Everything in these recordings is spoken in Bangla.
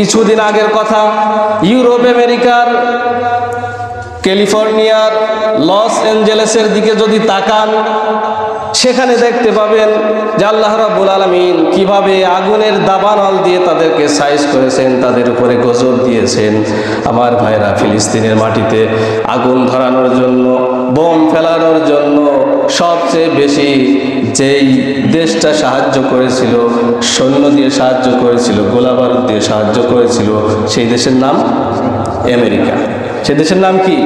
কিছুদিন আগের কথা, ইউরোপ আমেরিকার ক্যালিফোর্নিয়ার লস অ্যাঞ্জেলেসের দিকে যদি তাকান, সেখানে দেখতে পাবেন যে আল্লাহ রাব্বুল আলামিন কিভাবে আগুনের দাবানল দিয়ে তাদেরকে সাইজ করেছেন, তাদের উপরে গজব দিয়েছেন। আমার ভাইরা, ফিলিস্তিনের মাটিতে আগুন ধরানোর জন্য, বোম ফেলানোর জন্য সবচেয়ে বেশি যেই দেশটা সাহায্য করেছিল, সৈন্য দিয়ে সাহায্য করেছিল, গোলাবারুদ দিয়ে সাহায্য করেছিল, সেই দেশের নাম আমেরিকা। সে দেশের নাম কি?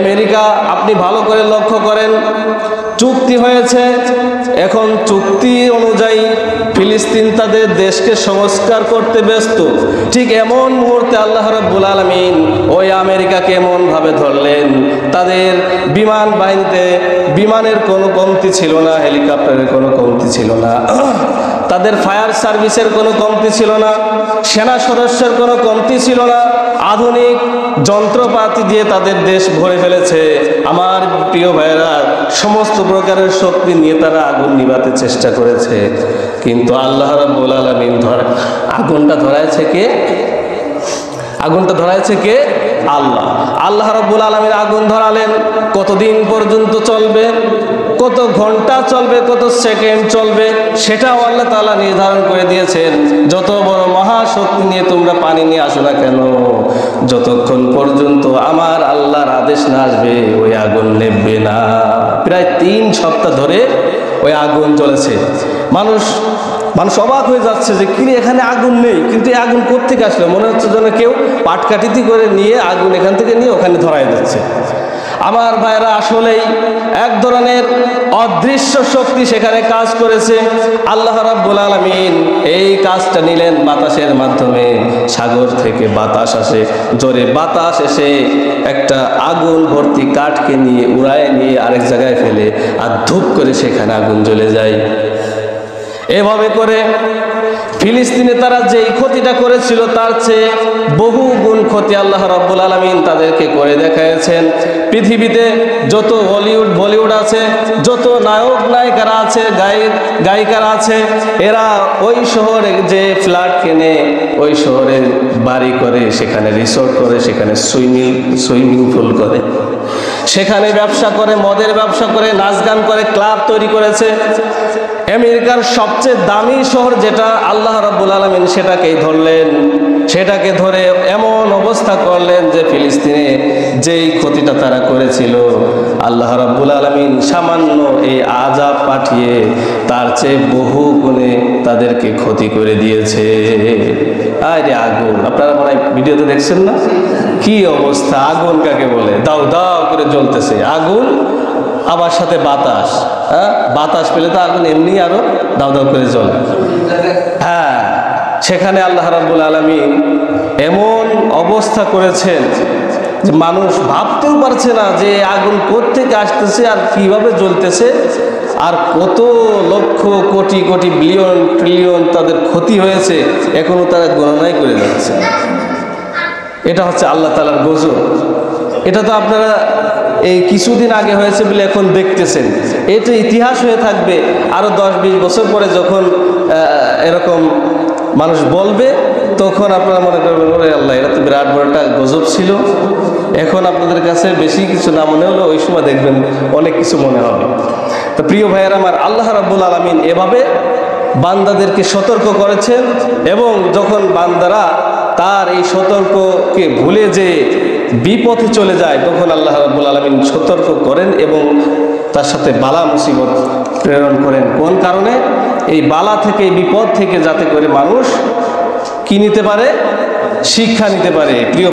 আমেরিকা। আপনি ভালো করে লক্ষ্য করেন, চুক্তি হয়েছে। এখন চুক্তি অনুযায়ী ফিলিস্তিন তাদের দেশকে সংস্কার করতে ব্যস্ত। ঠিক এমন মুহূর্তে আল্লাহ রাব্বুল আলামিন ওই আমেরিকাকে এমনভাবে ধরলেন, তাদের বিমান বাহিনীতে বিমানের কোনো কমতি ছিল না, হেলিকপ্টারের কোনো কমতি ছিল না, তাদের ফায়ার সার্ভিসের কোনো কমতি ছিল না, সেনা সদস্যের কোনো কমতি ছিল না। আধুনিক যন্ত্রপাতি দিয়ে তাদের দেশ ভরে ফেলেছে। আমার প্রিয় ভাইয়েরা, সমস্ত প্রকারের শক্তি নিয়ে তারা আগুন নিভাতে চেষ্টা করেছে, কিন্তু আল্লাহ রাব্বুল আলামিন আগুনটা ধরাইছে কে? আগুনটা ধরাইছে কে? আল্লাহ। আল্লাহ রাব্বুল আলামিন আগুন ধরালেন। কতদিন পর্যন্ত চলবে, কত ঘন্টা চলবে, কত সেকেন্ড চলবে, সেটাও আল্লাহ তাআলা নির্ধারণ করে দিয়েছেন। যত বড় মহাশক্তি নিয়ে তোমরা পানি নিয়ে আসো না কেন, যতক্ষণ পর্যন্ত আমার আল্লাহর আদেশ না আসবে ওই আগুন নেভবে না। প্রায় 3 সপ্তাহ ধরে ওই আগুন জ্বলেছে। মানুষ অবাক হয়ে যাচ্ছে যে কিরে, এখানে আগুন নেই, কিন্তু এই আগুন কোত্থেকে আসলো? মনে হচ্ছে যেন কেউ পাটকাঠিতি করে নিয়ে আগুন এখান থেকে নিয়ে ওখানে ধরাই দিচ্ছে। আমার ভাইরা, আসলেই এক ধরনের অদৃশ্য শক্তি সেখানে কাজ করেছে। আল্লাহ রাব্বুল আলামিন এই কাজটা নিলেন বাতাসের মাধ্যমে। সাগর থেকে বাতাস আসে, জোরে বাতাস এসে একটা আগুন ভর্তি কাঠকে নিয়ে উড়ায় নিয়ে আরেক জায়গায় ফেলে, আর ধূপ করে সেখানে আগুন জ্বলে যায়। এভাবে করে ফিলিস্তিনে তারা যেই ক্ষতিটা করেছিল তার চেয়ে বহু গুণ ক্ষতি আল্লাহ রাব্বুল আলামিন তাদেরকে করে দেখাচ্ছেন। পৃথিবীতে যত বলিউড আছে, যত নায়ক নায়িকারা আছে, গায়িকারা আছে, এরা ওই শহরে যে ফ্ল্যাট কেনে, ওই শহরে বাড়ি করে, সেখানে রিসোর্ট করে, সেখানে সুইমিং পুল করে, সেখানে ব্যবসা করে, মদের ব্যবসা করে, নাচ গান করে, ক্লাব তৈরি করেছে। আমেরিকার সবচেয়ে দামি শহর যেটা, আল্লাহ রাব্বুল আলামিন সেটাকেই ধরলেন। সেটাকে ধরে এমন অবস্থা করলেন যে ফিলিস্তিনে যেই ক্ষতিটা তারা করেছিল, আল্লাহ রাব্বুল আলামিন সামান্য এই আযাব পাঠিয়ে তার চেয়ে বহু গুণে তাদেরকে ক্ষতি করে দিয়েছে। আরে আগুন, আপনারা মনে হয় ভিডিওতে দেখছেন না, কি অবস্থা? আগুন কাকে বলে? দাও দাও করে জ্বলতেছে আগুন, আবার সাথে বাতাস। বাতাস পেলে তো আগুন এমনি আরো দাও দাও করে জ্বলে। হ্যাঁ, সেখানে আল্লাহ রাব্বুল আলামিন এমন অবস্থা করেছেন যে মানুষ ভাবতেও পারছে না যে আগুন কোত্থেকে আসতেছে আর কিভাবে জ্বলতেছে, আর কত লক্ষ কোটি কোটি বিলিয়ন ট্রিলিয়ন তাদের ক্ষতি হয়েছে, এখনো তারা গণনাই করে যাচ্ছে। এটা হচ্ছে আল্লাহ তাআলার গজব। এটা তো আপনারা এই কিছুদিন আগে হয়েছে বলে এখন দেখতেছেন, এটা ইতিহাস হয়ে থাকবে। আরো 10-20 বছর পরে যখন এরকম মানুষ বলবে, তখন আপনারা মনে করবেন ওরে আল্লাহ, এটা তো বিরাট বড় একটা গজব ছিল। এখন আপনাদের কাছে বেশি কিছু না মনে হলো, ওই সময় দেখবেন অনেক কিছু মনে হবে। তো প্রিয় ভাইয়েরা আমার, আল্লাহ রাব্বুল আলামিন এভাবে বান্দাদেরকে সতর্ক করেছেন, এবং যখন বান্দারা তার এই সতর্ককে ভুলে যে বিপথে চলে যায়, তখন আল্লাহ রাব্বুল আলামিন সতর্ক করেন এবং তার সাথে বালা মুসিবত প্রেরণ করেন। কোন কারণে? এই বালা থেকে, এই বিপদ থেকে যাতে করে মানুষ কি নিতে পারে? শিক্ষা নিতে পারে। প্রিয়